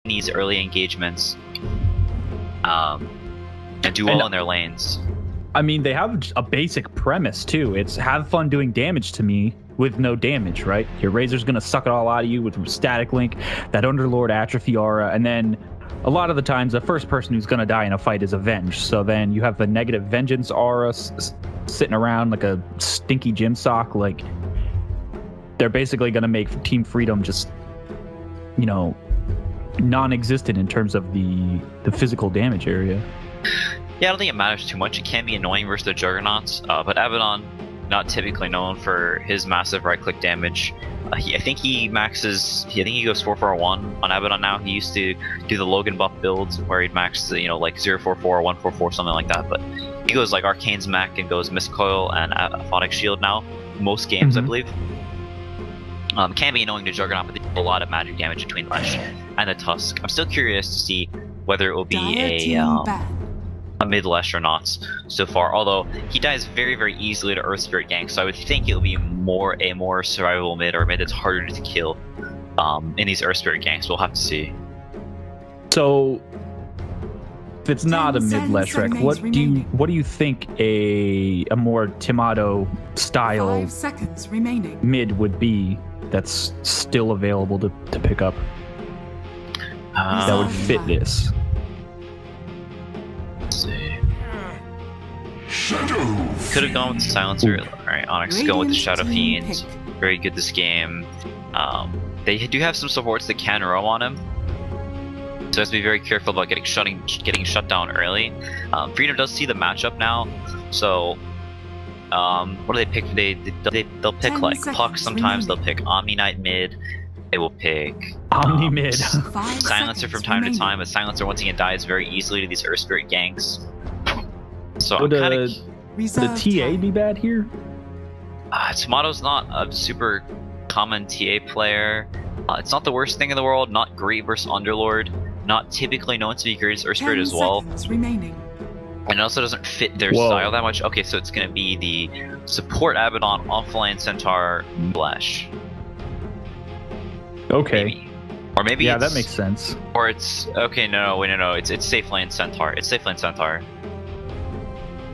these early engagements and do well in their lanes. I mean, they have a basic premise too. It's have fun doing damage to me with no damage, right? Your Razor's gonna suck it all out of you with Static Link, that Underlord Atrophy aura, and then a lot of the times the first person who's gonna die in a fight is avenged. So then you have the negative vengeance aura sitting around like a stinky gym sock. Like, they're basically gonna make Team Freedom just, you know, non-existent in terms of the physical damage area. Yeah, I don't think it matters too much. It can be annoying versus the Juggernauts, but Abaddon, not typically known for his massive right-click damage. I think he maxes. I think he goes 441 on Abaddon now. He used to do the Logan buff builds where he'd max, you know, like 044, 144, something like that. But he goes like Arcane's Mech and goes Mist Coil and Aphotic Shield now. Most games, I believe. Can be annoying to Juggernaut, but they do a lot of magic damage between Lesh and the Tusk. I'm still curious to see whether it will be a mid Lesh or not so far, although he dies very, very easily to Earth Spirit gank, so I would think it'll be a more survivable mid, or a mid that's harder to kill in these Earth Spirit ganks. We'll have to see. So if it's not a mid Leshrac, what do you think a more Timado style mid would be that's still available to pick up that would fit this? Could have gone with the Silencer. Alright, Onyx going with the Shadow Fiend. Very good this game. They do have some supports that can roam on him, so has to be very careful about getting shut down early. Freedom does see the matchup now, so what do they pick? They'll pick like Puck sometimes. They'll pick Omni Knight mid. They will pick Omni mid. Silencer from time to time, but Silencer once again dies very easily to these Earth Spirit ganks. So would the TA be bad here? Tomato's not a super common TA player. It's not the worst thing in the world. Not great versus Underlord. Not typically known to be great as Earth Spirit as well. And it also doesn't fit their style that much. Okay, so it's going to be the support Abaddon, offlane Centaur, Flash. Okay. Maybe. Or maybe yeah, that makes sense. Or it's okay. No. It's safe lane Centaur. It's safe lane Centaur.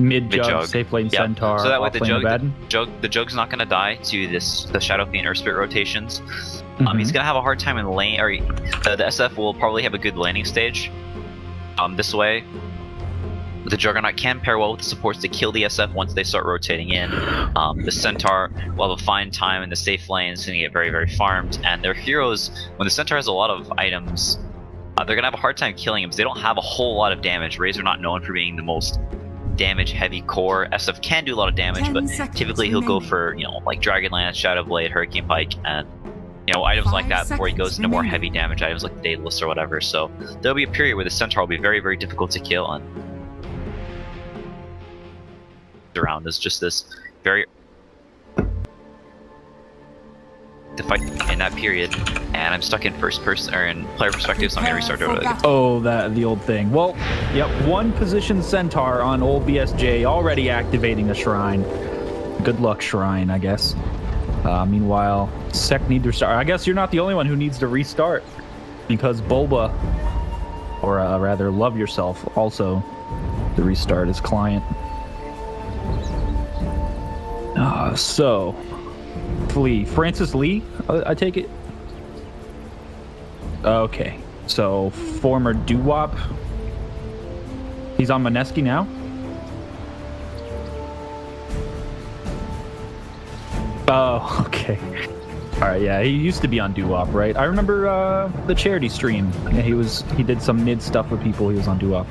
Mid jug, safe lane Centaur. So that way the jug's not gonna die to the Shadow Fiend Earth Spirit rotations. He's gonna have a hard time in lane, or the SF will probably have a good laning stage. This way, the Juggernaut can pair well with the supports to kill the SF once they start rotating in. The Centaur will have a fine time in the safe lane. It's gonna get very, very farmed, and their heroes, when the Centaur has a lot of items, they're gonna have a hard time killing him because they don't have a whole lot of damage. Razor not known for being the most damage heavy core. SF can do a lot of damage, but typically he'll go for, you know, like Dragonlance, Shadow Blade, Hurricane Pike, and, you know, items like that before he goes into more heavy damage items like the Daedalus or whatever. So there'll be a period where the Centaur will be very, very difficult to kill, and around is just this very to fight in that period, and I'm stuck in first person or in player perspective, so I'm gonna restart it. Oh, the old thing. Well, yep, one position Centaur on old BSJ already activating a shrine. Good luck, shrine, I guess. Meanwhile, Sec need to restart. I guess you're not the only one who needs to restart, because Bulba, or rather Love Yourself, also to restart his client. So Lee. Francis Lee, I take it? Okay. So, former doo-wop. He's on Mineski now? Oh, okay. Alright, yeah, he used to be on doo-wop, right? I remember the charity stream. Yeah, he did some mid stuff with people. He was on doo-wop.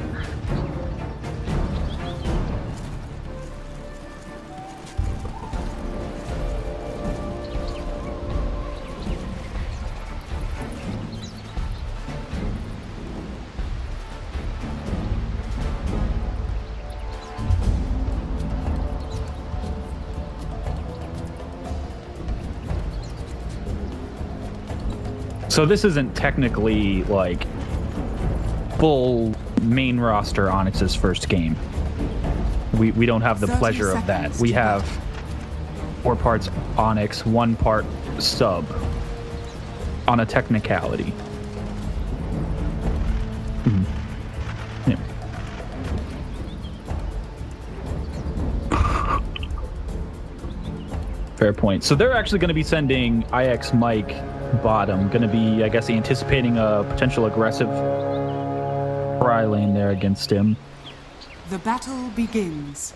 So this isn't technically like full main roster Onyx's first game. We don't have the pleasure of that. We have 4 parts Onyx, 1 part sub on a technicality. Yeah. Fair point. So they're actually going to be sending IX Mike bottom. Going to be, I guess, anticipating a potential aggressive pry lane there against him. The battle begins.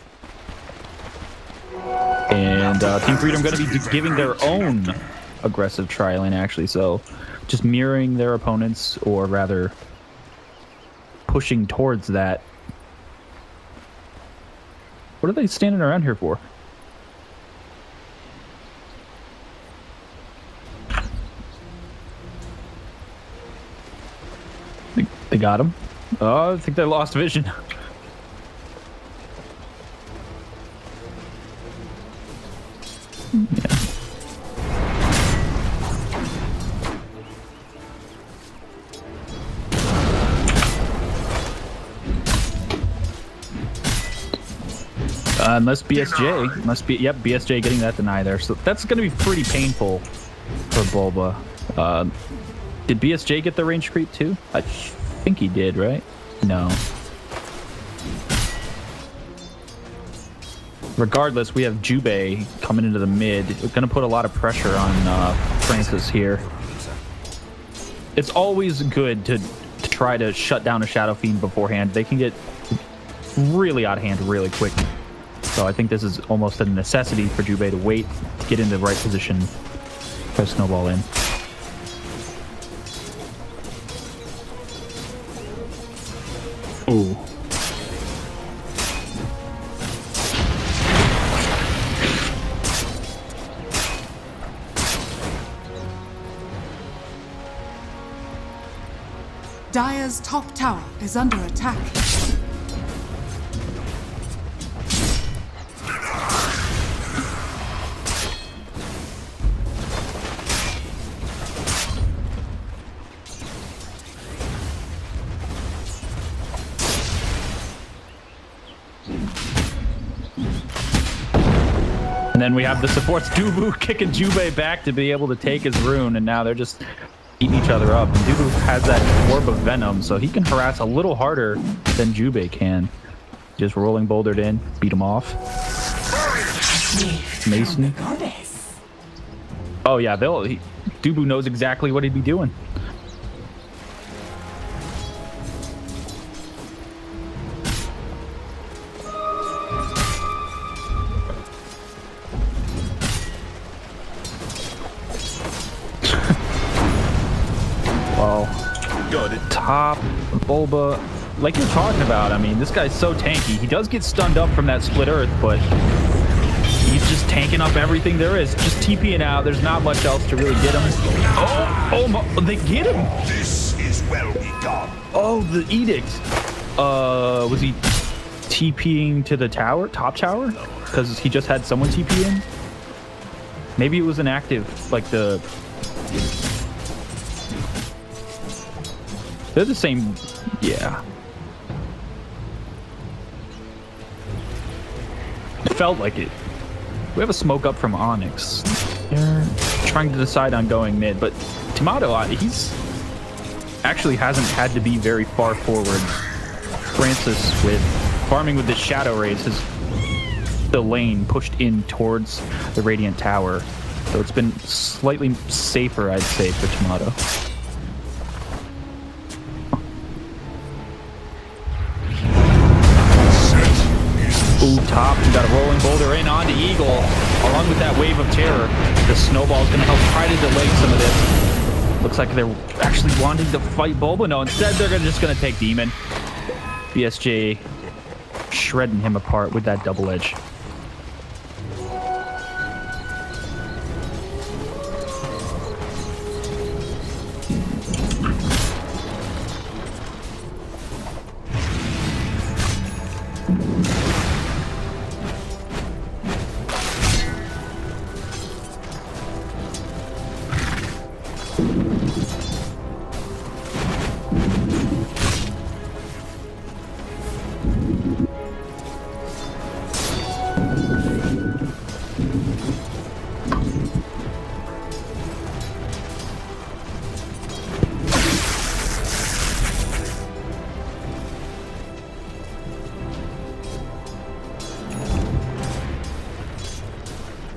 And Team Freedom going to be giving their own aggressive try lane, actually. So just mirroring their opponents, or rather pushing towards that. What are they standing around here for? They got him. Oh, I think they lost vision. Yeah. Unless BSJ must be, yep, BSJ getting that deny there. So that's going to be pretty painful for Bulba. Did BSJ get the range creep too? I think he did, right? No. Regardless, we have Jubei coming into the mid. We're going to put a lot of pressure on Francis here. It's always good to try to shut down a Shadow Fiend beforehand. They can get really out of hand really quick. So I think this is almost a necessity for Jubei to wait, to get in the right position, try to snowball in. Ooh. Dire's top tower is under attack. And then we have the supports, Dubu kicking Jubei back to be able to take his rune, and now they're just eating each other up. And Dubu has that orb of venom, so he can harass a little harder than Jubei can. Just rolling bouldered in, beat him off. Mason. Oh yeah, Dubu knows exactly what he'd be doing. Top Bulba, like you're talking about, I mean, this guy's so tanky. He does get stunned up from that split earth, but he's just tanking up everything there is. Just TPing out. There's not much else to really get him. Oh, they get him. This is well begun. Oh, the edict. Was he TPing to the tower, top tower? Because he just had someone TP in. Maybe it was an active, like the. They're the same, yeah. It felt like it. We have a smoke up from Onyx. They're trying to decide on going mid, but Tomato, he's actually hasn't had to be very far forward. Francis, with farming with the Shadow Rays, has the lane pushed in towards the Radiant Tower. So it's been slightly safer, I'd say, for Tomato. Ooh, top. We got a rolling boulder in onto Eagle. Along with that wave of terror, the snowball is going to help try to delay some of this. Looks like they're actually wanting to fight Bulba. No, instead they're just going to take Demon. BSJ shredding him apart with that double edge.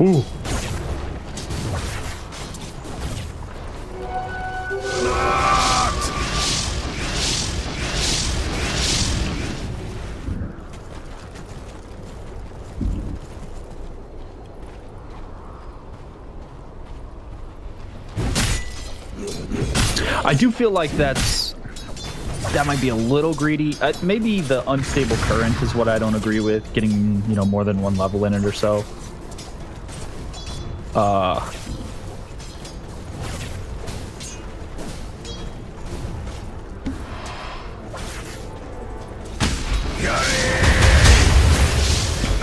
Ooh. I do feel like that might be a little greedy. Maybe the unstable current is what I don't agree with. Getting, you know, more than one level in it or so.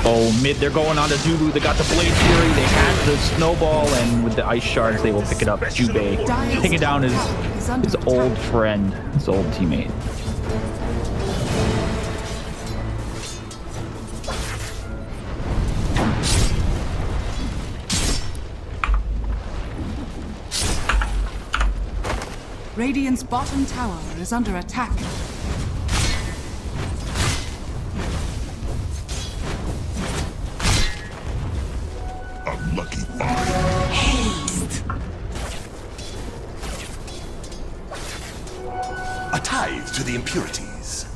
Oh, mid, they're going on to Zulu. They got the Blade Fury. They had the Snowball, and with the Ice Shards, they will pick it up. Jubei taking down his old friend, his old teammate. Radiant's bottom tower is under attack. Unlucky find. Haste. A tithe to the impurities.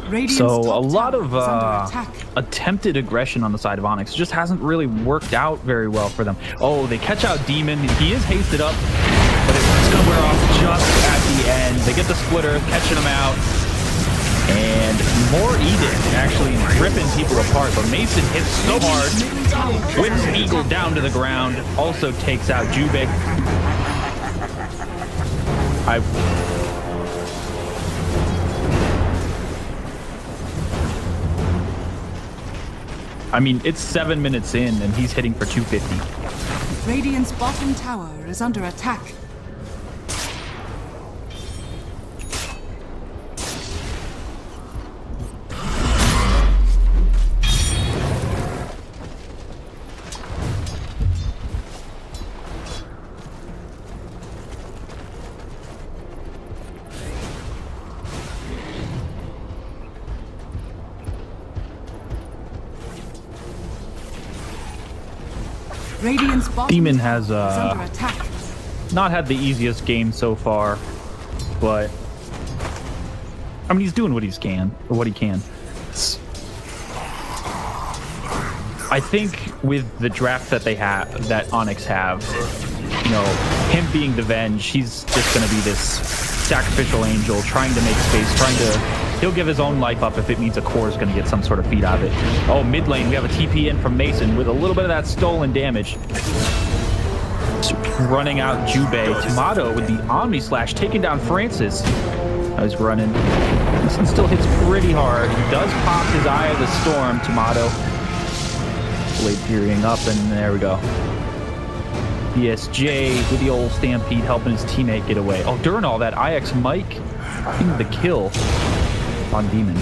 Radiant's So a top lot tower of is under attack. attempted aggression on the side of Onyx just hasn't really worked out very well for them. Oh, they catch out Demon. He is hasted up, but it's gonna wear off just at the end. They get the splitter, catching him out, and more Edict actually ripping people apart. But Mason hits so hard, whips Eagle down to the ground, also takes out Jubei. I mean, it's 7 minutes in, and he's hitting for 250. Radiant's bottom tower is under attack. Radiant's bottom Demon tower has is under attack. not had the easiest game so far, but I mean, he's doing what he can. I think with the draft that they have, that Onyx have, you know, him being the Venge, he's just going to be this sacrificial angel trying to make space, he'll give his own life up if it means a core is going to get some sort of feed out of it. Oh, mid lane, we have a TP in from Mason with a little bit of that stolen damage. Just running out Jubei. Tomato with the Omni Slash taking down Francis. I was running. This one still hits pretty hard. He does pop his Eye of the Storm, Tomato. Blade Furying up, and there we go. BSJ with the old Stampede helping his teammate get away. Oh, during all that, IX Mike getting the kill on Demon.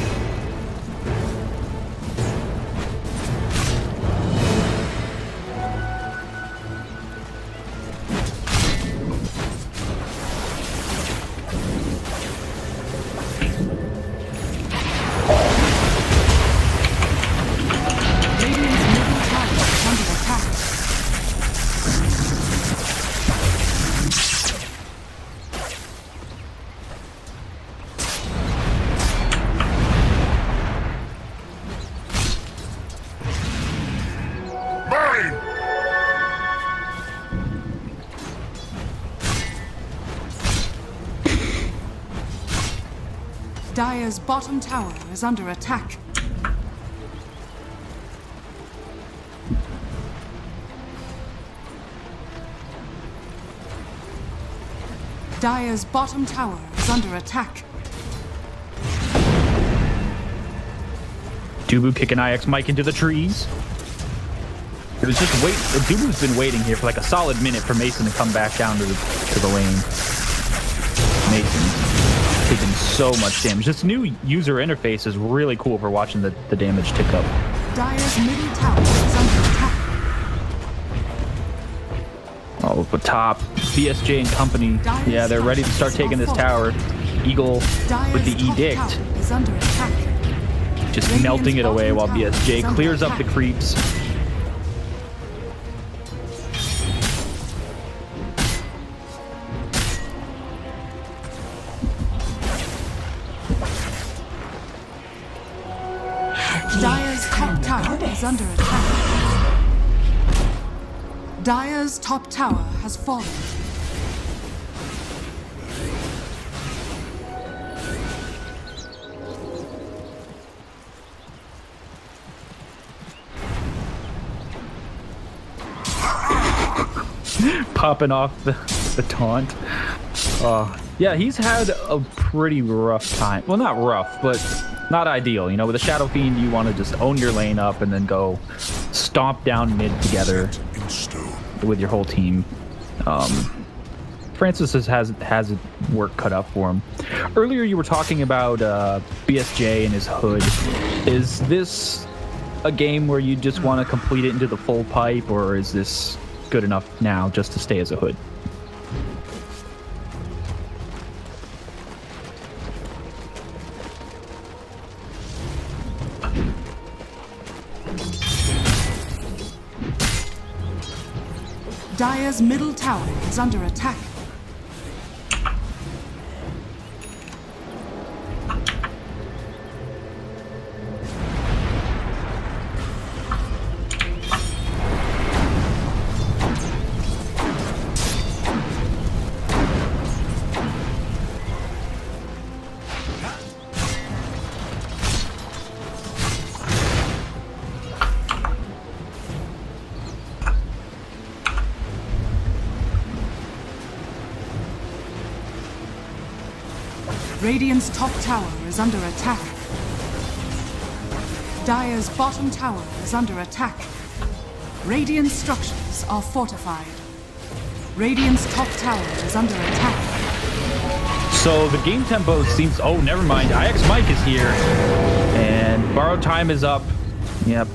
Dire's bottom tower is under attack. Dire's bottom tower is under attack. Dubu kicking IX Mike into the trees. It was just wait. Dubu's been waiting here for like a solid minute for Mason to come back down to the lane. Mason taking so much damage. This new user interface is really cool for watching the damage tick up. Dire's middle tower is under attack. Oh, but top BSJ and company. Yeah, they're ready to start taking this tower. Eagle with the Dire's top Edict, tower is under attack. just Radiant's melting it away while bottom tower BSJ is under clears up the attack. creeps. Dire's top tower is under attack. Dire's top tower has fallen. Popping off the taunt. Yeah, he's had a pretty rough time. Well, not rough, but not ideal. You know, with a Shadow Fiend, you want to just own your lane up and then go stomp down mid together with your whole team. Francis has work cut out for him. Earlier, you were talking about BSJ and his hood. Is this a game where you just want to complete it into the full pipe, or is this good enough now just to stay as a hood? Dire's middle tower is under attack. Radiant's top tower is under attack. Dire's bottom tower is under attack. Radiant structures are fortified. Radiant's top tower is under attack. So the game tempo seems... Oh, never mind. IX Mike is here. And borrowed time is up. Yep.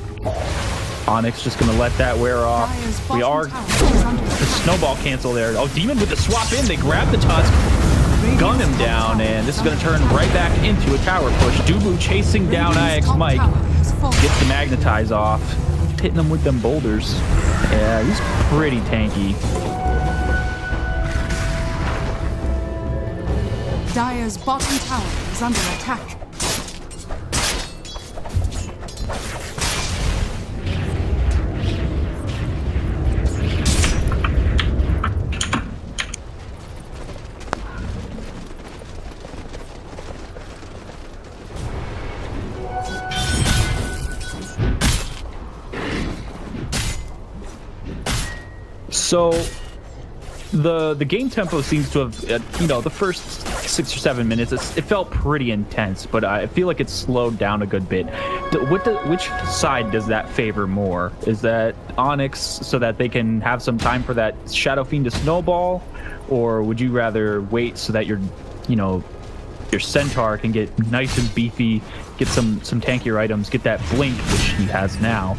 Onyx just going to let that wear off. Dire's We are... bottom tower is under The attack. snowball cancel there. Oh, Demon with the swap in. They grab the Tusk. Gun him down, and this is going to turn right back into a tower push. Dubu chasing down Radiant's IX top Mike. tower has fallen. Gets the magnetize off. Hitting him with them boulders. Yeah, he's pretty tanky. Dire's bottom tower is under attack. So the game tempo seems to have, you know, the first 6 or 7 minutes, it felt pretty intense, but I feel like it's slowed down a good bit. Which side does that favor more? Is that Onyx so that they can have some time for that Shadow Fiend to snowball, or would you rather wait so that your Centaur can get nice and beefy, get some tankier items, get that blink which he has now?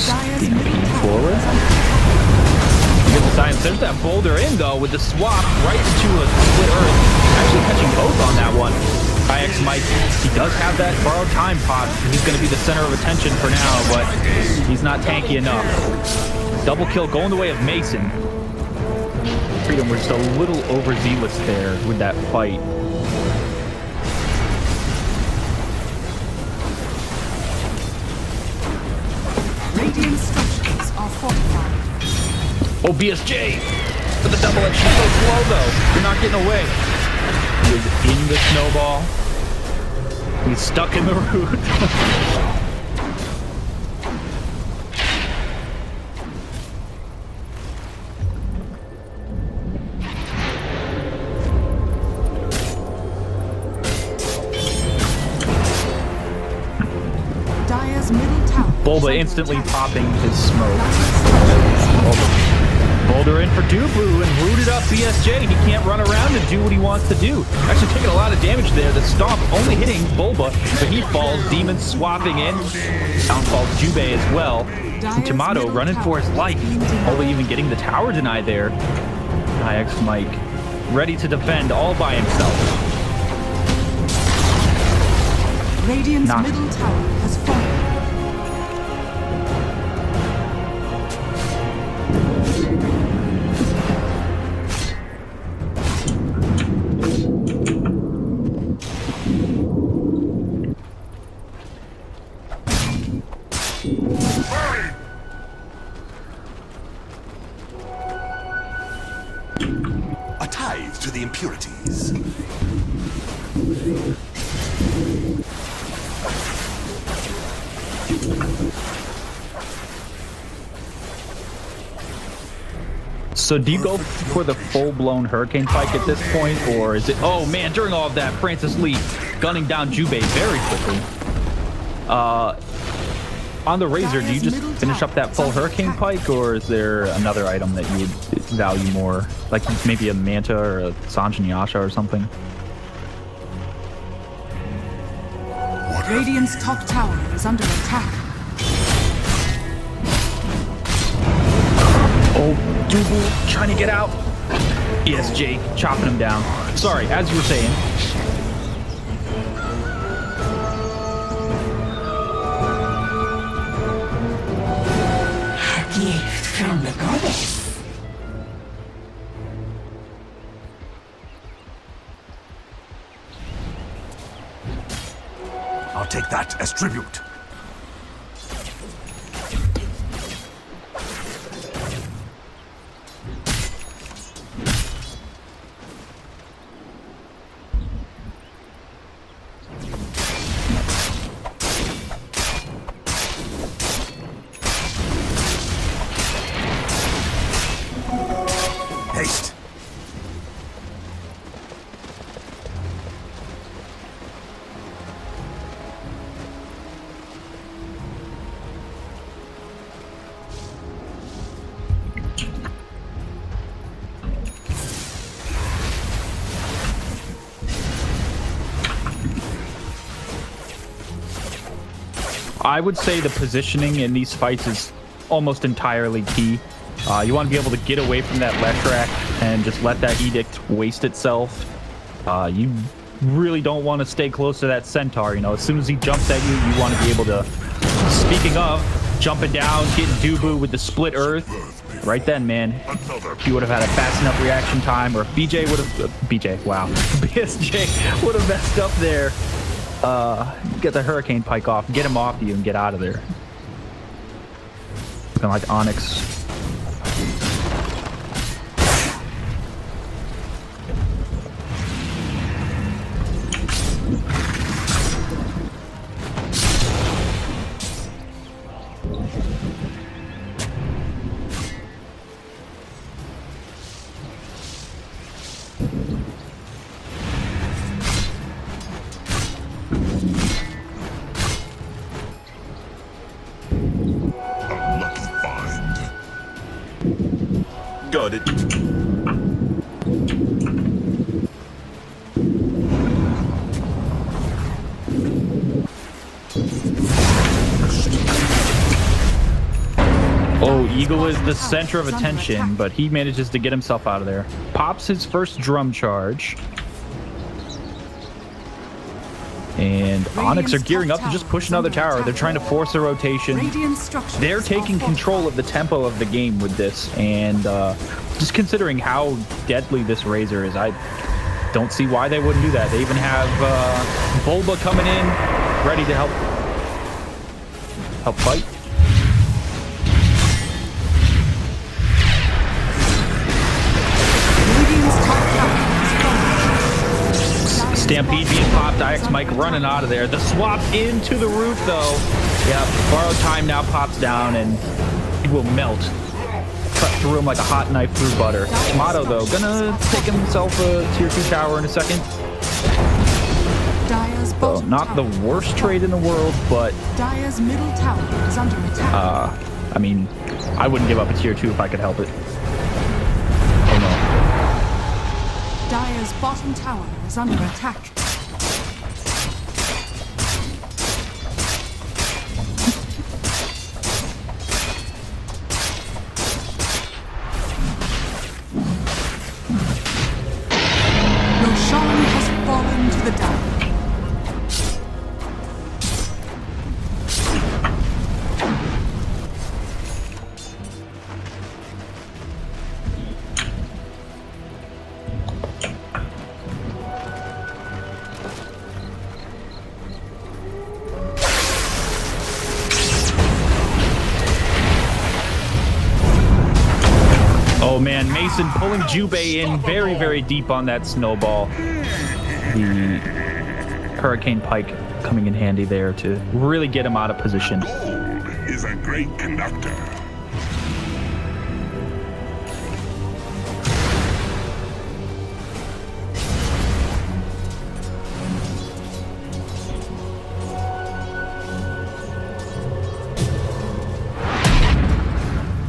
Dire's middle Stampede tower forward. is under attack. Good science. There's that boulder in though with the swap right to a split earth. Actually catching both on that one. IX Mike, he does have that borrowed time pot. He's going to be the center of attention for now, but he's not tanky enough. Double kill going the way of Mason. Freedom was just a little overzealous there with that fight. Radiant structures are fortified. Oh, BSJ for the double edge. So slow though. You're not getting away. He is in the snowball. He's stuck in the root. Dire's middle tower. Bulba is instantly under attack. popping his smoke. Boulder in for Dubu and rooted up BSJ. He can't run around and do what he wants to do. Actually taking a lot of damage there. The stomp only hitting Bulba, but he falls. Demon swapping in. Down falls Jubei as well. And Tomato running for his life. Bulba even getting the tower denied there. IX Mike ready to defend all by himself. Radiant's middle tower has fallen. A tithe to the impurities. So do you go for the full-blown Hurricane Pike at this point, or is it... Oh, man, during all of that, Francis Lee gunning down Jubei very quickly. On the Razor, do you just finish up that full Hurricane Pike, or is there another item that you would value more? Like maybe a Manta or a Sanjin Yasha or something? Radiant's top tower is under attack. Oh, Dubu trying to get out. ESJ chopping him down. Sorry, as you were saying. A gift from the goddess. I'll take that as tribute. Haste. I would say the positioning in these fights is almost entirely key. You want to be able to get away from that Leshrac and just let that Edict waste itself. You really don't want to stay close to that Centaur. You know, as soon as he jumps at you, you want to be able to... Speaking of, jumping down, getting Dubu with the split earth. Right then, man, he would have had a fast enough reaction time, or if BJ would have... BJ, wow. BSJ would have messed up there. Get the Hurricane Pike off, get him off you, and get out of there. Looking like Onyx. Got it. Oh, Eagle is the center of attention, but he manages to get himself out of there. Pops his first drum charge. And Onyx are gearing up to just push another tower. They're trying to force a rotation. They're taking control of the tempo of the game with this. And just considering how deadly this Razor is, I don't see why they wouldn't do that. They even have Bulba coming in, ready to help fight. Stampede being popped, IX Mike running out of there. The swap into the roof, though. Yeah, borrowed time now pops down, and it will melt. Cut through him like a hot knife through butter. Tomato, though, gonna take himself a tier 2 tower in a second. So, not the worst trade in the world, but... Dire's middle tower is under attack. I mean, I wouldn't give up a tier 2 if I could help it. Dire's bottom tower is under attack. Man, Mason pulling Jubei in very, very deep on that snowball. The Hurricane Pike coming in handy there to really get him out of position. Gold is a great conductor.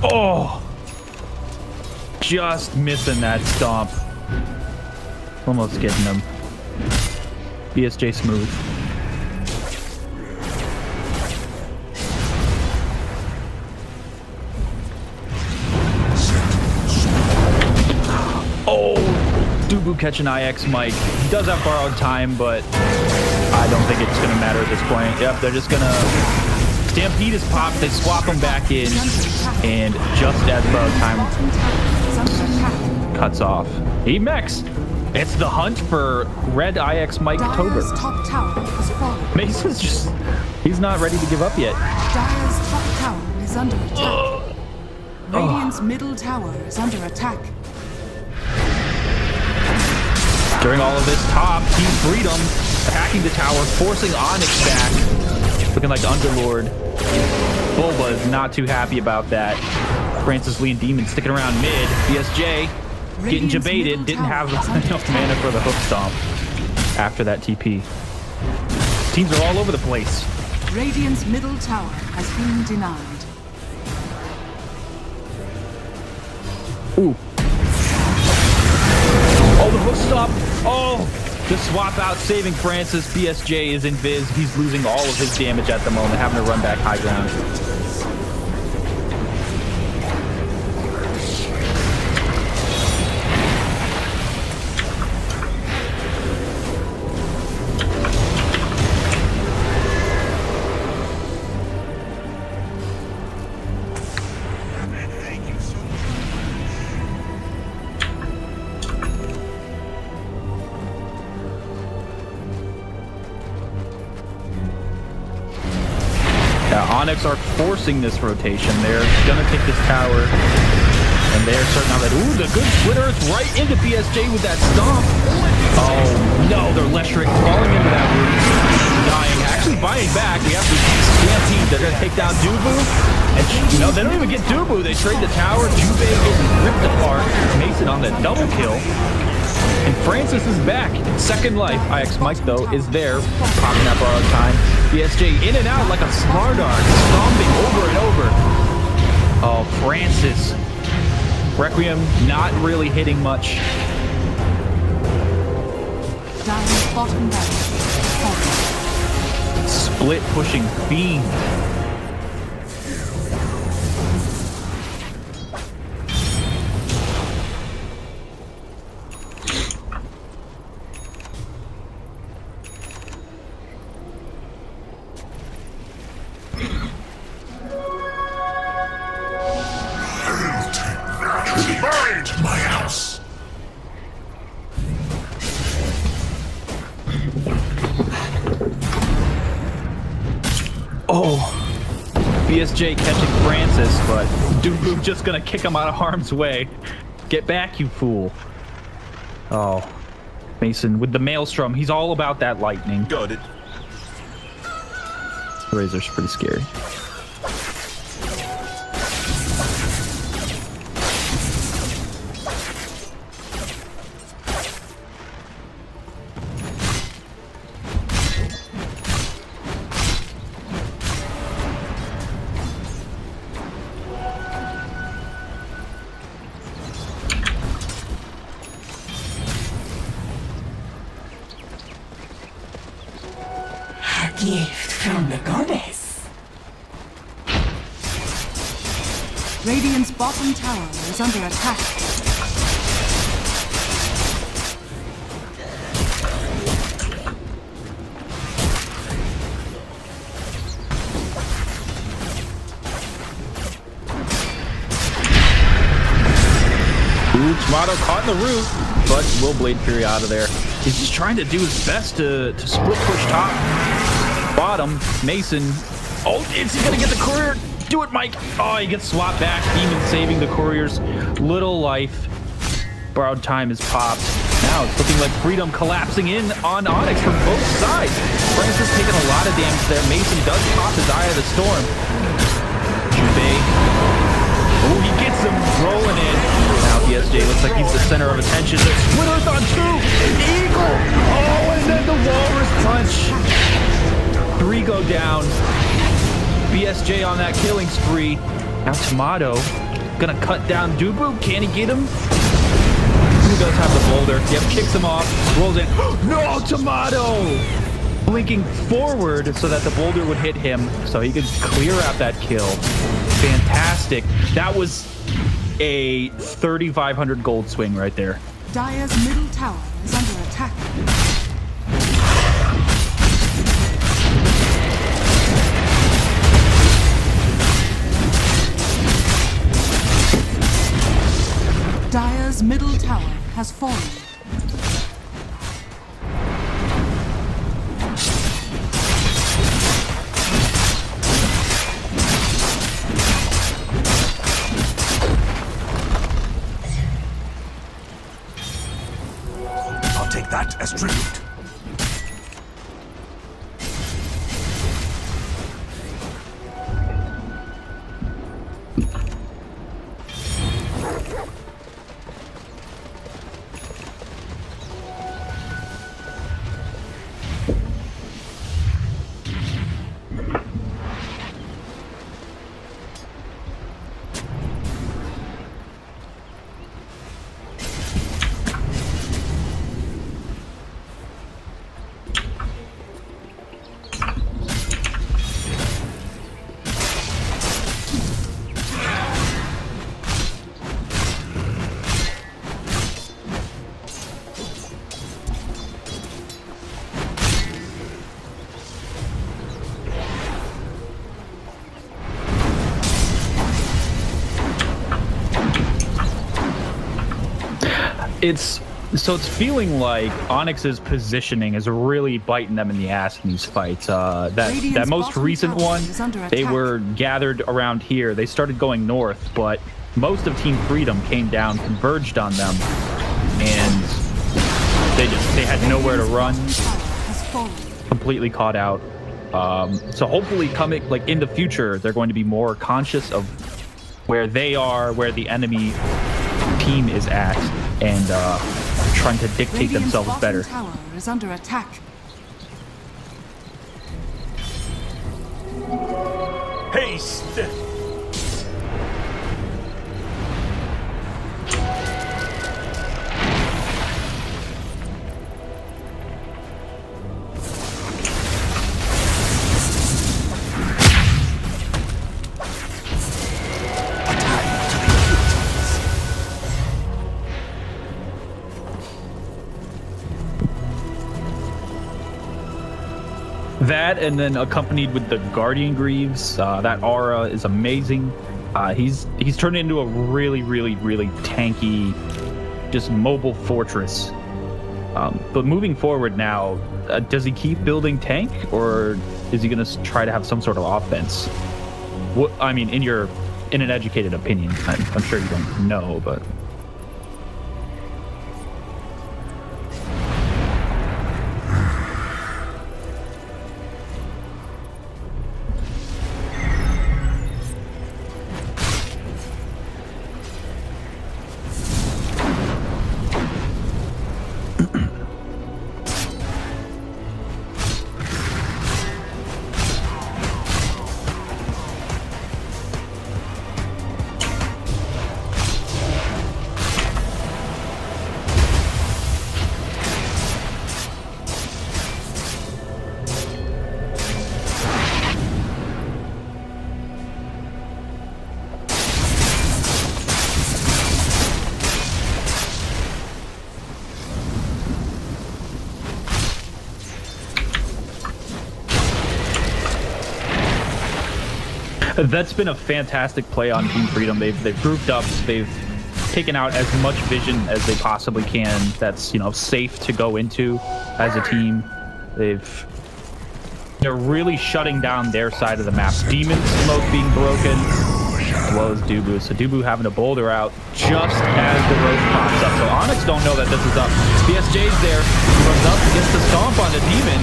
Oh! Just missing that stomp. Almost getting him. BSJ smooth. Oh! Dubu catching IX Mike. He does have borrowed time, but I don't think it's going to matter at this point. Yep, they're just going to... Stampede is popped, they swap him back in, and just as borrowed time cuts off. He mechs. It's the hunt for Red IX Mike Tober. Top tower has fallen. Mason's just... He's not ready to give up yet. Dire's top tower is under attack. Radiant's middle tower is under attack. During all of this, top Team Freedom attacking the tower, forcing Onyx back. Looking like Underlord. Bulba is not too happy about that. Francis Lee and Demon sticking around mid. BSJ getting jebaited. Didn't have enough mana for the hook stomp after that TP. Teams are all over the place. Radiant's middle tower has been denied. Ooh. Oh, the hook stop. Oh, the swap out saving Francis. BSJ is in Viz. He's losing all of his damage at the moment, having to run back high ground. Onyx are forcing this rotation. They're gonna take this tower, and they're starting out that. Ooh, the good Twitter is right into PSJ with that stomp. Oh no, they're Leshric falling into that root, dying. Actually buying back. We have the Stampede. They're gonna take down Dubu, and no, they don't even get Dubu. They trade the tower. Jubei getting ripped apart. Mason on the double kill. And Francis is back. Second life. IX Mike, though, is there. Popping that borrowed time. BSJ in and out like a Smardark. Stomping over and over. Oh, Francis. Requiem not really hitting much. Dire's bottom barrel. Split pushing Fiend. BSJ catching Francis, but Dubu just gonna kick him out of harm's way. Get back, you fool. Oh, Mason with the Maelstrom. He's all about that lightning. Got it. Razor's pretty scary. Gift from the goddess. Radiant's bottom tower is under attack. Ooh, Tomato caught in the root, but will Blade Fury out of there. He's just trying to do his best to split push top. Bottom, Mason. Oh, is he gonna get the courier? Do it, Mike. Oh, he gets swapped back. Demon saving the couriers. Little life. Borrowed time is popped. Now it's looking like Freedom collapsing in on Onyx from both sides. Francis taking a lot of damage there. Mason does pop his Eye of the Storm. Jubei. Oh, he gets him rolling in. Now BSJ looks like he's the center of attention. The Split Earth on 2. Eagle. Oh, and then the Walrus Punch. 3 go down. BSJ on that killing spree. Now Tomato gonna cut down Dubu. Can he get him? Who does have the boulder? Yep, kicks him off. Rolls in. No, Tomato! Blinking forward so that the boulder would hit him so he could clear out that kill. Fantastic. That was a 3,500 gold swing right there. Dire's middle tower is under attack. Dire's middle tower has fallen. I'll take that as tribute. It's feeling like Onyx's positioning is really biting them in the ass in these fights. That most recent one, they were gathered around here. They started going north, but most of Team Freedom came down, converged on them, and they had nowhere to run. Completely caught out. So hopefully, coming in the future, they're going to be more conscious of where they are, where the enemy team is at, and trying to dictate themselves better. Tower is under attack. Haste! That, and then accompanied with the Guardian Greaves. That aura is amazing. He's turned into a really, really, really tanky, just mobile fortress. But moving forward now, does he keep building tank, or is he going to try to have some sort of offense? What, I mean, in an educated opinion, I'm sure you don't know, but. That's been a fantastic play on Team Freedom. They've grouped up. They've taken out as much vision as they possibly can. That's safe to go into as a team. They've They're really shutting down their side of the map. Demon smoke being broken, as well as Dubu. So Dubu having to boulder out just as the roach pops up. So Onyx don't know that this is up. BSJ's there, runs up, gets the stomp on the Demon,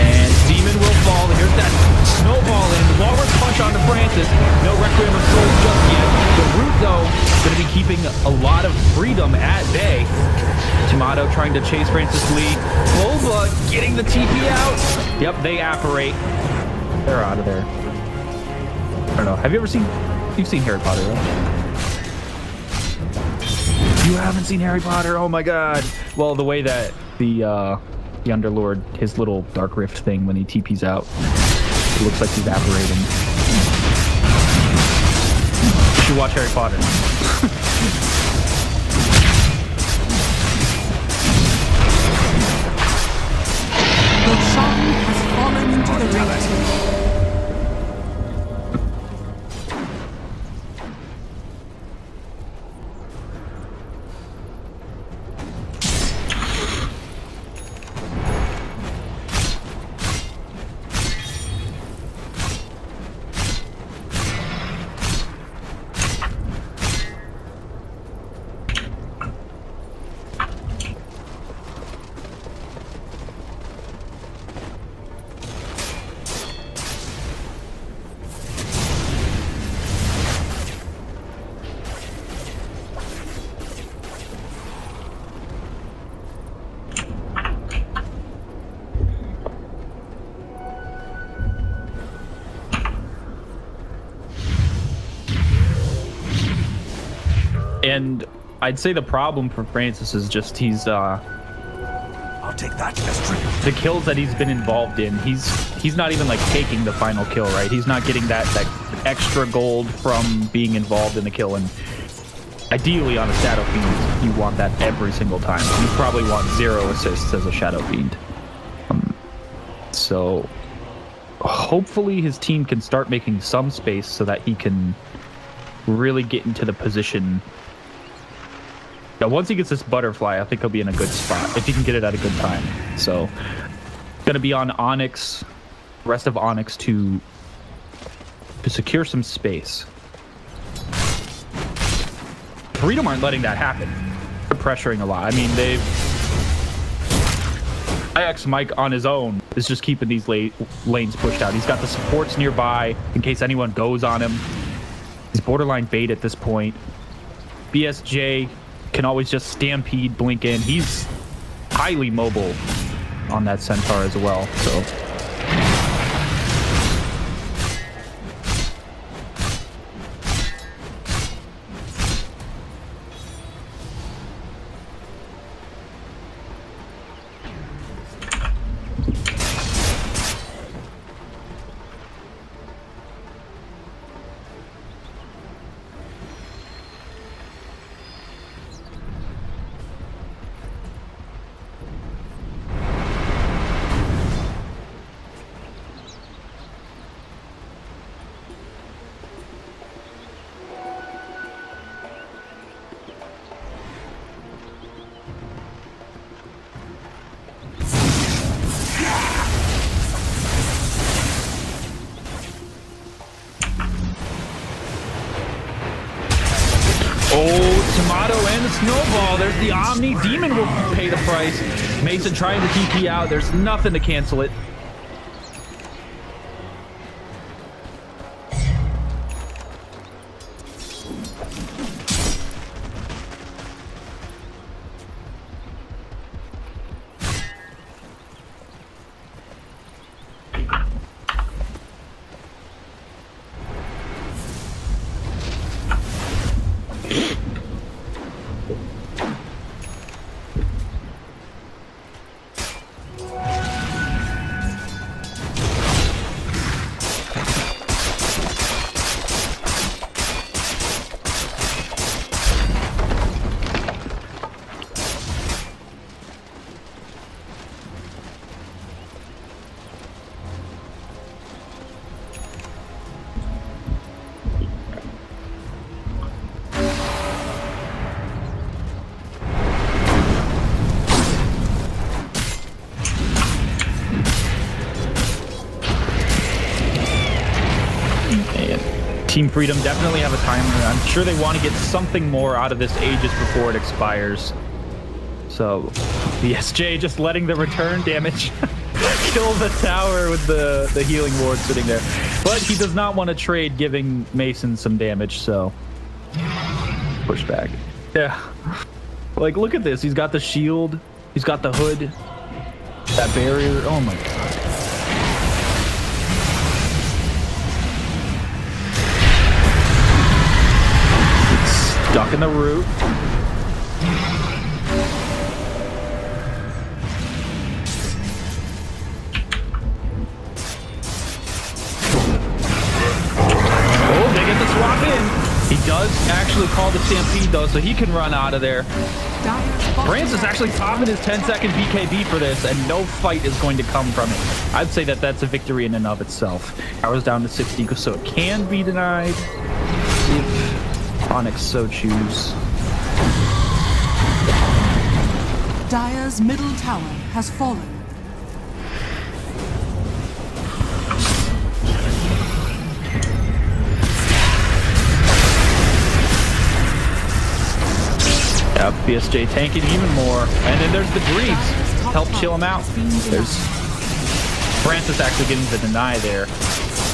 and Demon will fall. Here's that snowball in. Walrus punch onto Francis. No Requiem of Souls just yet. The Root, though, going to be keeping a lot of Freedom at bay. Tomato trying to chase Francis Lee. Boba getting the TP out. Yep, they apparate. They're out of there. I don't know. Have you ever seen... You've seen Harry Potter, right? You haven't seen Harry Potter? Oh my god. Well, the way that the Underlord, his little Dark Rift thing, when he TPs out, it looks like he's apparating. You should watch Harry Potter. Roshan has fallen into the ring. And I'd say the problem for Francis is just I'll take that as tribute. the kills that he's been involved in. He's not even like taking the final kill, right? He's not getting that extra gold from being involved in the kill. And ideally on a Shadow Fiend, you want that every single time. You probably want 0 assists as a Shadow Fiend. So hopefully his team can start making some space so that he can really get into the position. Now, once he gets this butterfly, I think he'll be in a good spot if he can get it at a good time. So, going to be on Onyx, the rest of Onyx to secure some space. Freedom aren't letting that happen. They're pressuring a lot. I mean, IX Mike on his own is just keeping these lanes pushed out. He's got the supports nearby in case anyone goes on him. He's borderline bait at this point. BSJ can always just stampede, blink in. He's highly mobile on that Centaur as well, so... Tomato and the snowball. There's the Omni. Demon will pay the price. Mason trying to TP out. There's nothing to cancel it. Team Freedom definitely have a timer. I'm sure they want to get something more out of this Aegis before it expires. So, BSJ just letting the return damage kill the tower with the healing ward sitting there. But he does not want to trade giving Mason some damage, so push back. Yeah. Like, look at this. He's got the shield. He's got the hood. That barrier. Oh my god. It's stuck in the root. Oh, they get the swap in. He does actually call the Stampede, though, so he can run out of there. Brance is actually popping his 10-second BKB for this, and no fight is going to come from it. I'd say that that's a victory in and of itself. Power's down to 60, so it can be denied if Onyx so choose. Dire's middle tower has fallen. Yep, BSJ tanking even more. And then there's the Greaves. Help chill him out. There's Francis actually getting the deny there.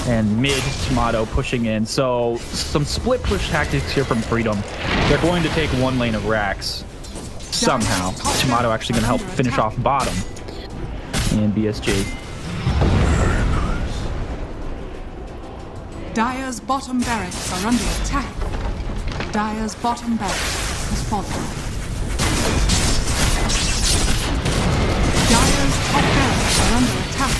And mid, Tomato pushing in. So some split push tactics here from Freedom. They're going to take one lane of Rax. Somehow. Tomato actually going to help finish off bottom. And BSJ. Dire's bottom barracks are under attack. Dire's bottom barracks has fallen. Dire's top barracks are under attack.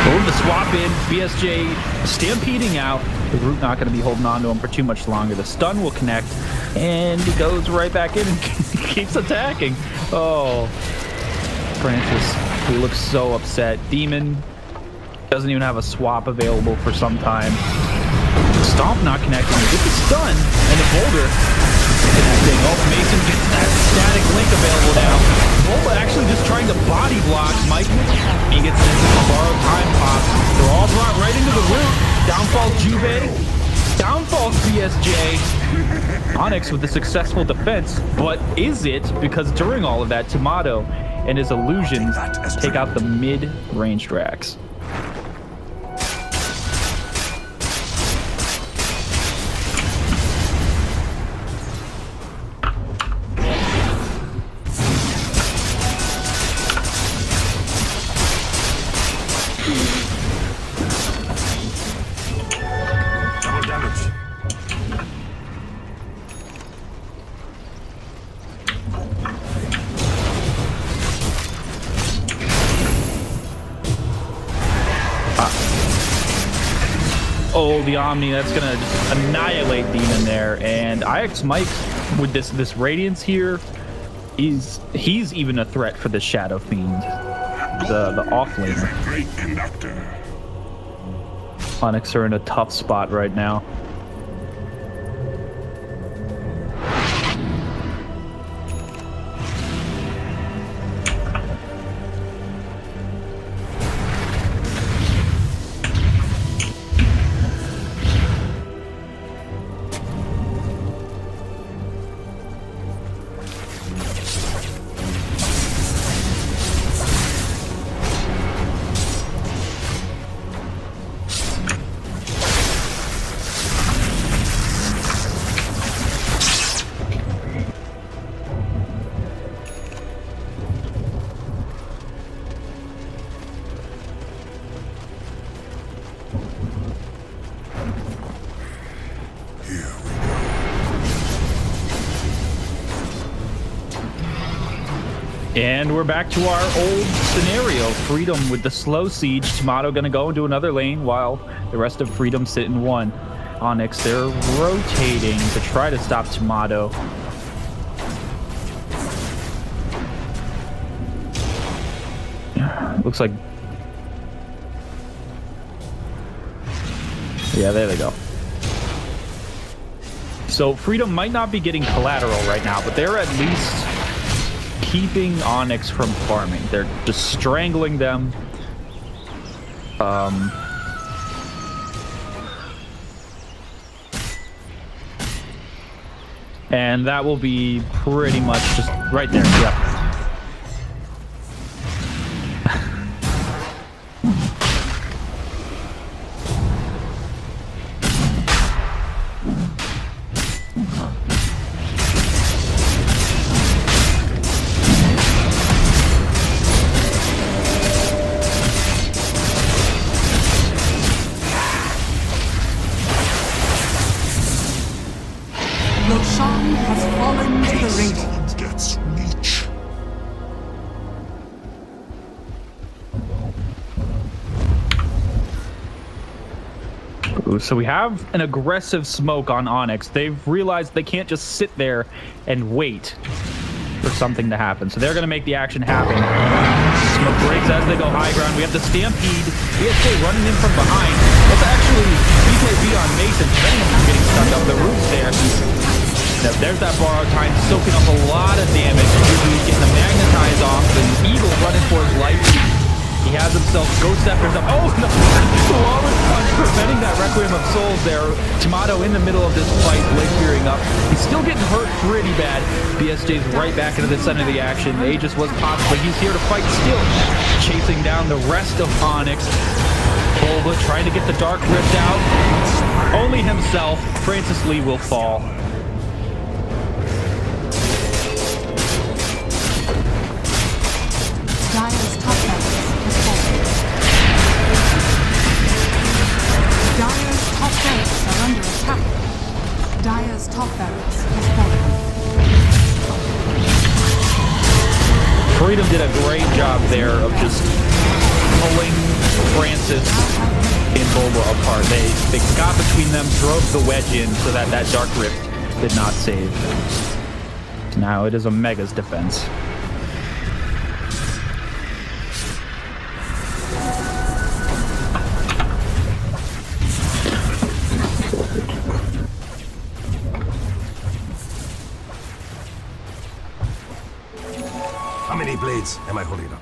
Oh, the swap in. BSJ stampeding out. The root not going to be holding on to him for too much longer. The stun will connect. And he goes right back in and keeps attacking. Oh. Francis, he looks so upset. Demon doesn't even have a swap available for some time. Stomp not connecting. We get the stun and the boulder connecting. Oh, Mason gets that static link available now. Bola actually just trying to body block Mike. He gets an borrowed time pop. They're all brought right into the root. Downfall Juve. Downfall BSJ. Onyx with the successful defense, but is it? Because during all of that, Tomato and his illusions take out the mid-range Drax. Oh, the Omni, that's gonna just annihilate Demon there. And IX Mike with this Radiance here, he's even a threat for the Shadow Fiend, the off laner. Great conductor. Onyx are in a tough spot right now. And we're back to our old scenario. Freedom with the slow siege. Tomato gonna go into another lane while the rest of Freedom sit in one. Onyx, they're rotating to try to stop Tomato. Looks like... yeah, there they go. So Freedom might not be getting collateral right now, but they're at least keeping Onyx from farming. They're just strangling them. And that will be pretty much just right there. Yep. Roshan has fallen to the Radiant. Gets reach. Ooh, so we have an aggressive smoke on Onyx. They've realized they can't just sit there and wait for something to happen. So they're going to make the action happen. Smoke breaks as they go high ground. We have the Stampede. BSJ running in from behind. That's actually BKB on Mason, preventing him from getting stuck up the roots there. Now, there's that borrowed time, soaking up a lot of damage. He's getting the magnetize off. The Eagle running for his life. He has himself Ghost Scepters up. Oh no! The Walrus Punch preventing that Requiem of Souls there. Tomato in the middle of this fight, leg fearing up. He's still getting hurt pretty bad. BSJ's right back into the center of the action. Aegis was popped, but he's here to fight still. Chasing down the rest of Onyx. Bulba trying to get the Dark Rift out. Only himself. Francis Lee will fall. Dire's top barracks has fallen. Dire's top barracks are under attack. Dire's top barracks has fallen. Freedom did a great job there of just pulling Francis and Bulba apart. They got between them, drove the wedge in so that that Dark Rift did not save. Now it is Omega's defense. How many blades am I holding up?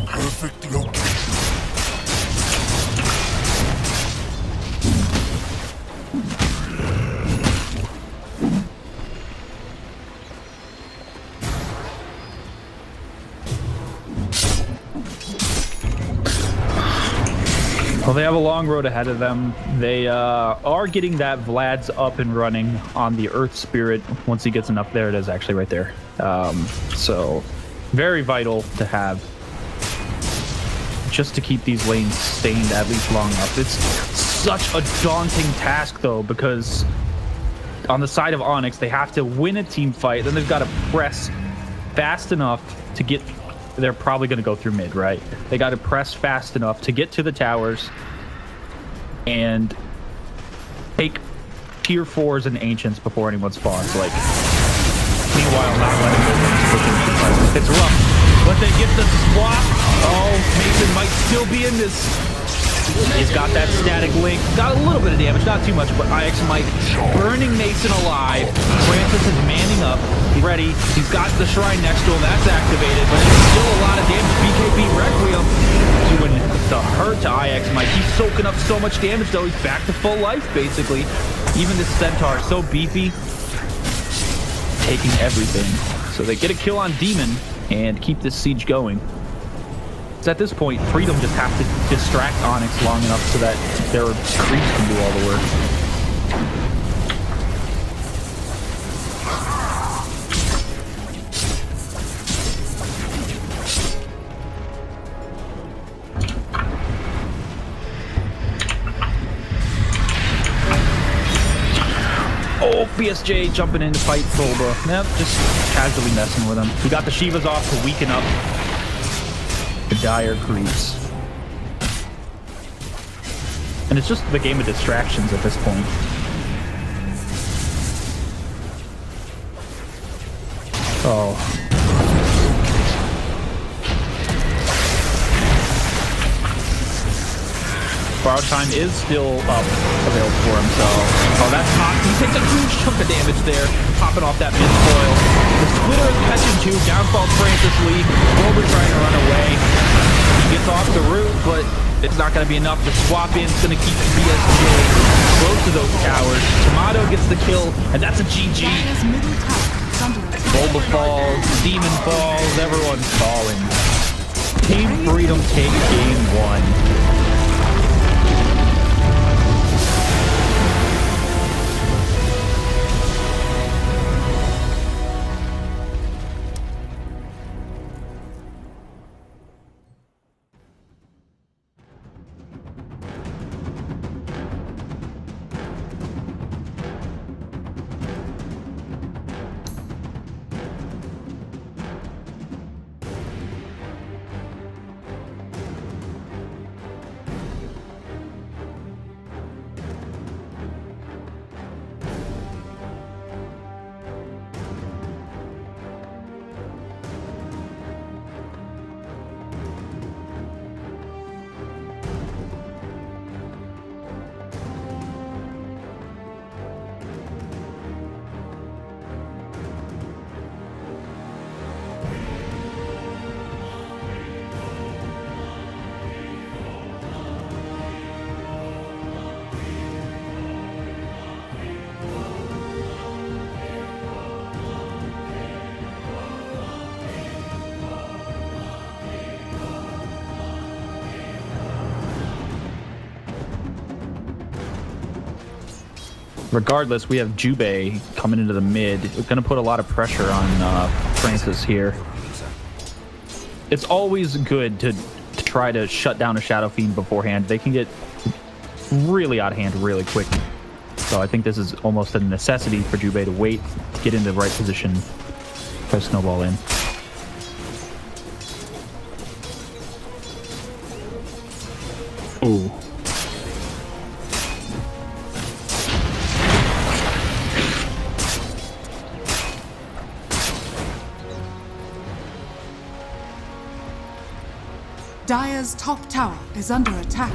Perfect location. Well, they have a long road ahead of them. They are getting that Vlad's up and running on the Earth Spirit. Once he gets enough, there it is, actually right there. So very vital to have, just to keep these lanes stained at least long enough. It's such a daunting task, though, because on the side of Onyx, they have to win a team fight. Then they've got to press fast enough to get... They're probably going to go through mid, right? They got to press fast enough to get to the towers and take tier 4s and ancients before anyone spawns. Like, meanwhile, not letting them push into. It's rough. But they get the swap. Oh, Mason might still be in this. He's got that static link. Got a little bit of damage, not too much, but IX Mike burning Mason alive. Francis is manning up, ready. He's got the shrine next to him. That's activated, but it's still a lot of damage. BKB Requiem doing the hurt to IX Mike. He's soaking up so much damage, though. He's back to full life, basically. Even this Centaur, so beefy, taking everything. So they get a kill on Demon and keep this siege going. At this point, Freedom just have to distract Onyx long enough so that their creeps can do all the work. Oh, BSJ jumping in to fight Bulba. Nope, just casually messing with him. We got the Shivas off to weaken up the dire creeps. And it's just the game of distractions at this point. Oh. Borrowed time is still up available for him, so... Oh, that's hot. He takes a huge chunk of damage there, popping off that mid-foil. The splitter is catching too. Downfall Francis Lee. Wilbur trying to run away. He gets off the route, but it's not going to be enough. The swap in is going to keep BSJ close to those towers. Tomato gets the kill, and that's a GG. Bulba falls, Demon falls, everyone's falling. Team Freedom takes game 1. Regardless, we have Jubei coming into the mid. We're going to put a lot of pressure on Francis here. It's always good to try to shut down a Shadow Fiend beforehand. They can get really out of hand really quick. So I think this is almost a necessity for Jubei to wait, get in the right position, try to snowball in. Ooh. Dire's top tower is under attack.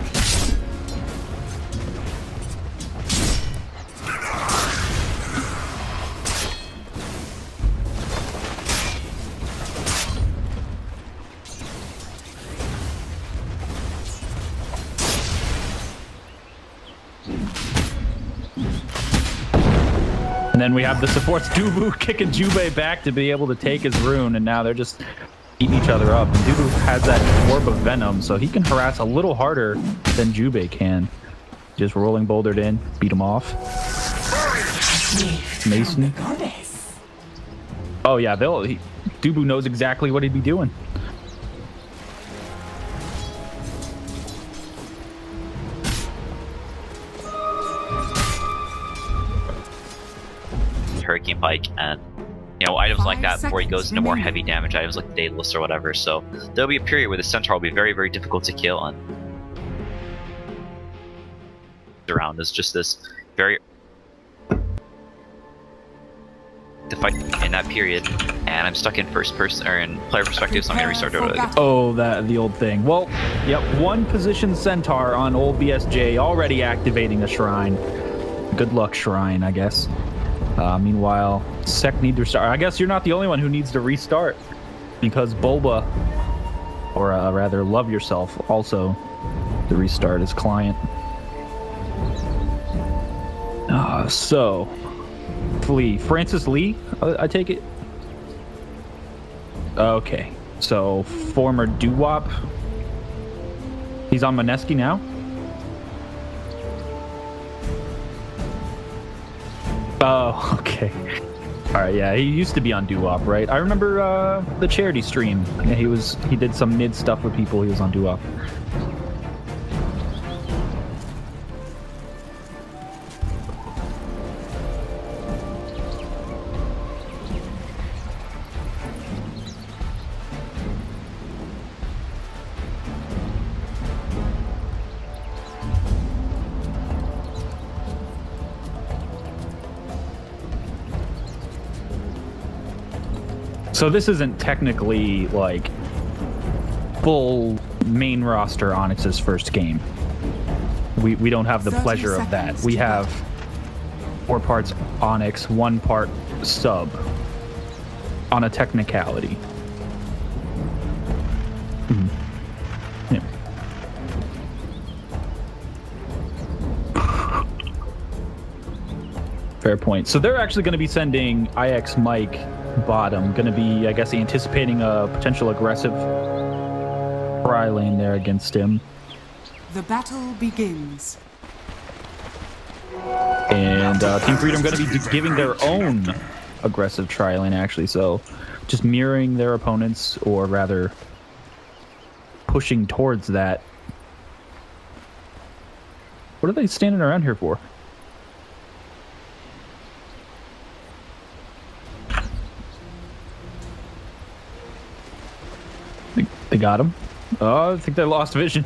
And then we have the supports Dubu kicking Jubei back to be able to take his rune, and now they're just eating each other up. And Dubu has that orb of venom, so he can harass a little harder than Jubei can. Just rolling bouldered in, beat him off. Mason. Oh yeah, Dubu knows exactly what he'd be doing. Hurricane Pike and items like that before he goes into more heavy damage items like Daedalus or whatever. So there'll be a period where the Centaur will be very, very difficult to kill, and around is just this very to fight in that period, and I'm stuck in first person or in player perspective, so I'm gonna restart over again. Oh, the old thing. Well, yep, one position Centaur on old BSJ already activating a shrine. Good luck, shrine, I guess. Meanwhile, Sec need to restart. I guess you're not the only one who needs to restart, because Bulba, or rather Love Yourself, also to restart his client. So, Flea. Francis Lee, I take it? Okay, so former doo-wop. He's on Mineski now? Oh, okay. All right, yeah, he used to be on doo-wop, right? I remember the charity stream. Yeah, he did some mid stuff with people. He was on doo-wop. So this isn't technically like full main roster Onyx's first game. We don't have the 30 pleasure of that. seconds We to have go. 4 parts Onyx, 1 part sub on a technicality. Yeah. Fair point. So they're actually going to be sending IX Mike bottom. Going to be, I guess, anticipating a potential aggressive try lane there against him. The battle begins. And Team Freedom going to be giving their own aggressive try lane, actually. So just mirroring their opponents, or rather pushing towards that. What are they standing around here for? They got him. Oh, I think they lost vision.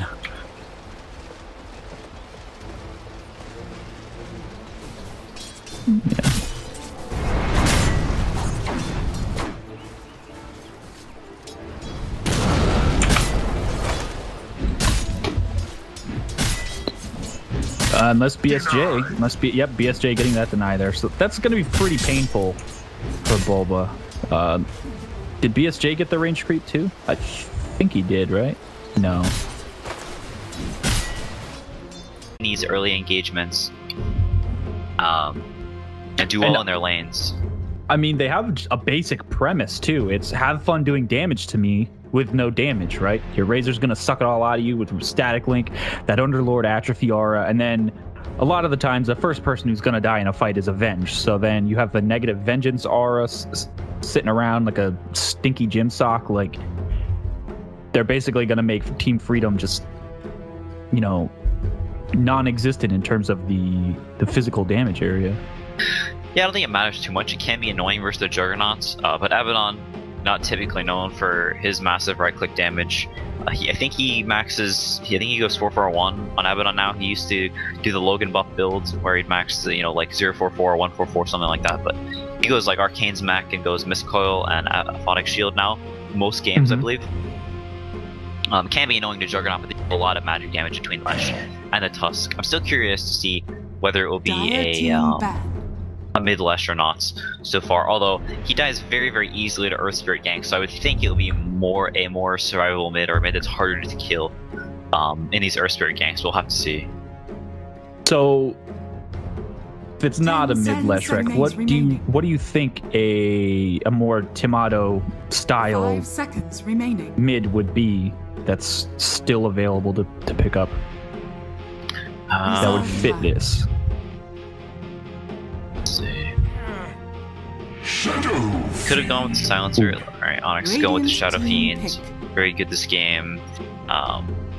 Yeah. Unless BSJ must be, yep, BSJ getting that deny there. So that's going to be pretty painful for Bulba. Did BSJ get the range creep too? I think he did, right? No. These early engagements, and do well in their lanes. I mean, they have a basic premise too. It's have fun doing damage to me with no damage, right? Your Razor's gonna suck it all out of you with static link, that Underlord atrophy aura, and then a lot of the times the first person who's gonna die in a fight is avenged. So then you have the negative vengeance aura sitting around like a stinky gym sock. Like, they're basically gonna make Team Freedom just, you know, non-existent in terms of the physical damage area. Yeah, I don't think it matters too much. It can be annoying versus the Juggernauts, but Abaddon, not typically known for his massive right-click damage. I think he maxes. I think he goes 441 on Abaddon now. He used to do the Logan buff builds where he'd max, you know, like 044, 144, something like that. But he goes like Arcane's Mech and goes Mistcoil and Aphotic Shield now. Most games, I believe. Can be annoying to Juggernaut, but they do a lot of magic damage between Lesh and the Tusk. I'm still curious to see whether it will be a mid-Lesh or not so far, although he dies very, very easily to Earth Spirit gank, so I would think it will be a more survivable mid, or a mid that's harder to kill in these Earth Spirit ganks. We'll have to see. So, if it's not a mid-Lesh rec, what do you think a more Timado style 5 seconds remaining. mid would be that's still available to pick up that would fit this? Let's see. Could have gone with the Silencer. Alright, Onyx going with the Shadow Fiends. Very good this game.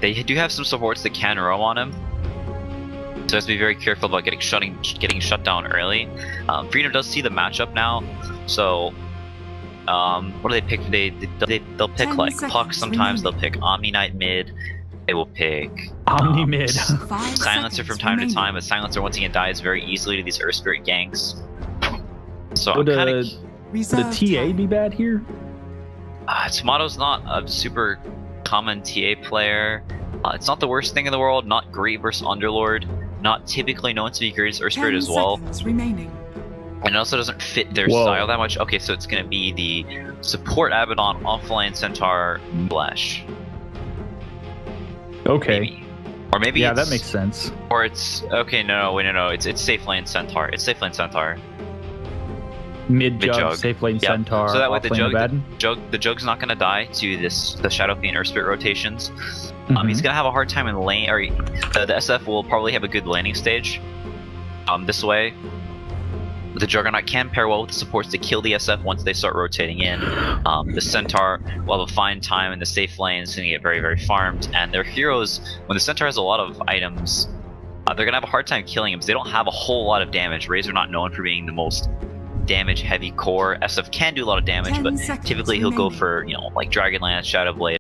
They do have some supports that can roam on him, so has to be very careful about getting shut down early. Freedom does see the matchup now, so what do they pick? They'll pick like Puck sometimes. They'll pick Omni Knight mid. They will pick Omni mid. Silencer from time to time, but Silencer once again dies very easily to these Earth Spirit ganks. So Would I'm kind of the TA be bad here? Tomato's not a super common TA player. It's not the worst thing in the world. Not great versus Underlord. Not typically known to be great as Earth Spirit as well. Remaining. And it also doesn't fit their style that much. Okay, so it's going to be the support Abaddon, offlane Centaur, Flash. Okay. Maybe. Or maybe yeah, that makes sense. Or it's okay. No. It's safe lane Centaur. It's safe lane Centaur. Mid jug, safe lane Centaur. So that way the jug's not going to die to the Shadow Fiend Earth Spirit rotations. He's going to have a hard time in lane, or the SF will probably have a good laning stage. This way, the Juggernaut can pair well with the supports to kill the SF once they start rotating in. The Centaur will have a fine time in the safe lanes, going to get very, very farmed. And their heroes, when the Centaur has a lot of items, they're going to have a hard time killing him because they don't have a whole lot of damage. Razor not known for being the most damage heavy core. SF can do a lot of damage, but typically he'll go for, you know, like Dragonlance, Shadow Blade.